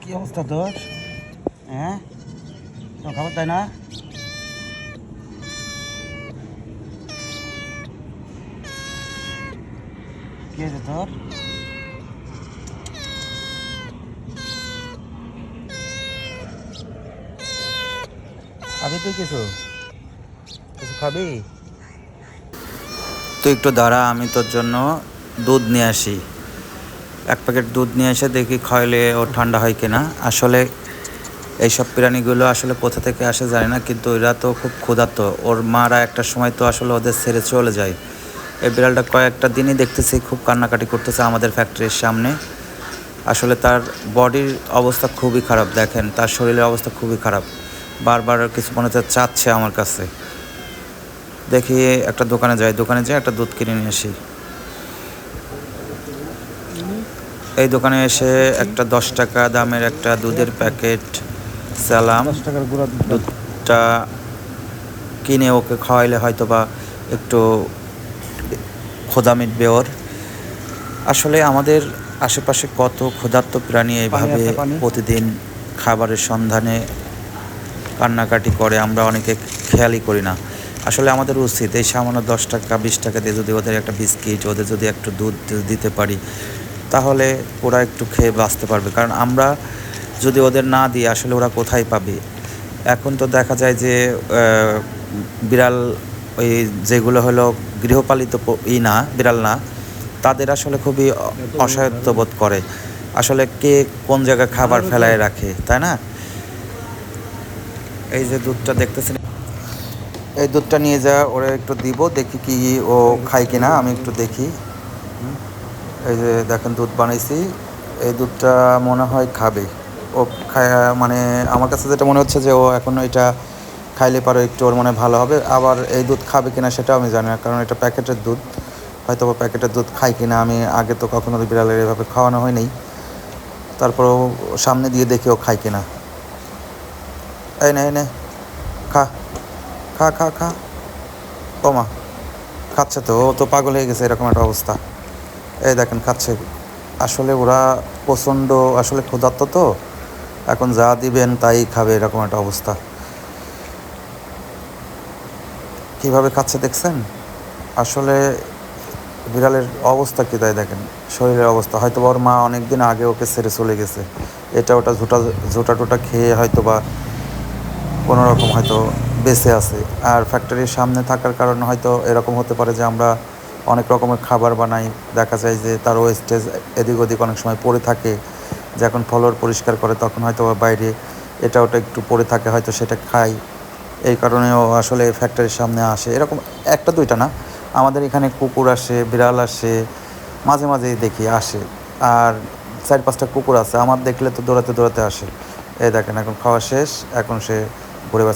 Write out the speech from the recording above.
কি অবস্থা তোর? হ্যাঁ, তোমার খাবার তাই না? কি হয়েছে তোর? খাবি তুই কিছু কিছু খাবি? তুই একটু দাঁড়া, আমি তোর জন্য দুধ নিয়ে আসি। এক প্যাকেট দুধ নিয়ে এসে দেখি খাইলে ওর ঠান্ডা হয় কিনা। আসলে এইসব প্রাণীগুলো আসলে কোথা থেকে আসে জানি না, কিন্তু এরা তো খুব ক্ষুধার্ত। ওর মারা একটা সময় তো আসলে ওদের ছেড়ে চলে যায়। এই বিড়ালটা কয়েকটা দিনই দেখতেছি খুব কান্নাকাটি করতেছে আমাদের ফ্যাক্টরির সামনে। আসলে তার বডির অবস্থা খুবই খারাপ, দেখেন তার শরীরের অবস্থা খুবই খারাপ। বারবার কিছু মনে হচ্ছে চাচ্ছে আমার কাছে। দেখি একটা দোকানে যাই, একটা দুধ কিনে নিয়ে আসি। এই দোকানে এসে একটা 10 টাকা দামের একটা দুধের প্যাকেট সালাম 10 টাকার গুঁড়া দুধ দাও। দুধটা কিনে ওকে খাওয়াইলে হয়তো বা একটু ক্ষুধা মিটবে ওর। আসলে আমাদের আশেপাশে কত ক্ষুধার্ত প্রাণী পানি এইভাবে আছে, পানি। প্রতিদিন খাবারের সন্ধানে কান্নাকাটি করে, আমরা অনেকে খেয়ালই করি না। আসলে আমাদের উচিত এই সামান্য 10 টাকা 20 টাকা দিয়ে যদি ওদের একটা বিস্কিট, ওদের যদি একটু দুধ দিতে পারি, তাহলে ওরা একটু খেয়ে বাঁচতে পারবে। কারণ আমরা যদি ওদের না দিই আসলে ওরা কোথায় পাবে? এখন তো দেখা যায় যে বিড়াল ওই যেগুলো হলো গৃহপালিত না বিড়াল না, তাদের আসলে খুবই অসহায়ত্ব বোধ করে। আসলে কে কোন জায়গায় খাবার ফেলায় রাখে, তাই না? এই যে দুধটা দেখতেছেন, এই দুধটা নিয়ে যা ওরা একটু দিব, দেখি কি ও খায় কিনা, আমি একটু দেখি। এই যে দেখেন দুধ বানাইছি, এই দুধটা মনে হয় খাবে। ও খায়, মানে আমার কাছে যেটা মনে হচ্ছে যে ও এখন এটা খাইলে পারো একটু ওর মনে ভালো হবে। আবার এই দুধ খাবে কিনা সেটাও আমি জানি না, কারণ এটা প্যাকেটের দুধ। হয়তো বা প্যাকেটের দুধ খায় কিনা, আমি আগে তো কখনো বিড়ালের এভাবে খাওয়ানো হয়নি। তারপরেও সামনে দিয়ে দেখি ও খায় কিনা। এই নে নে, খা খা খা খা। ও মা, খাচ্ছে তো, ও তো পাগল হয়ে গেছে, এরকম একটা অবস্থা। এই দেখেন খাচ্ছে। আসলে ওরা প্রচণ্ড আসলে ক্ষুধার্ত তো, এখন যা দিবেন তাই খাবে, এরকম একটা অবস্থা। কীভাবে খাচ্ছে দেখছেন? আসলে বিড়ালের অবস্থা কী তাই দেখেন, শরীরের অবস্থা। হয়তো ওর মা অনেক দিন আগে ওকে ছেড়ে চলে গেছে, এটা ওটা ঝোটা টোটা খেয়ে হয়তো বা কোনো রকম হয়তো বেঁচে আছে। আর ফ্যাক্টরির সামনে থাকার কারণে হয়তো এরকম হতে পারে যে আমরা অনেক রকমের খাবার বানাই, দেখা যায় যে তার ওয়েস্টেজ এদিক ওদিক অনেক সময় পড়ে থাকে। যখন ফ্লোর পরিষ্কার করে তখন হয়তো বাইরে এটা ওটা একটু পড়ে থাকে, হয়তো সেটা খাই। এই কারণেও আসলে ফ্যাক্টরির সামনে আসে। এরকম একটা দুইটা না, আমাদের এখানে কুকুর আসে, বিড়াল আসে, মাঝে মাঝেই দেখি আসে। আর 4-5টা কুকুর আছে, আমার দেখলে তো দৌড়াতে দৌড়াতে আসে। এই দেখেন এখন খাওয়া শেষ, এখন সে ঘুরে বেড়াচ্ছে।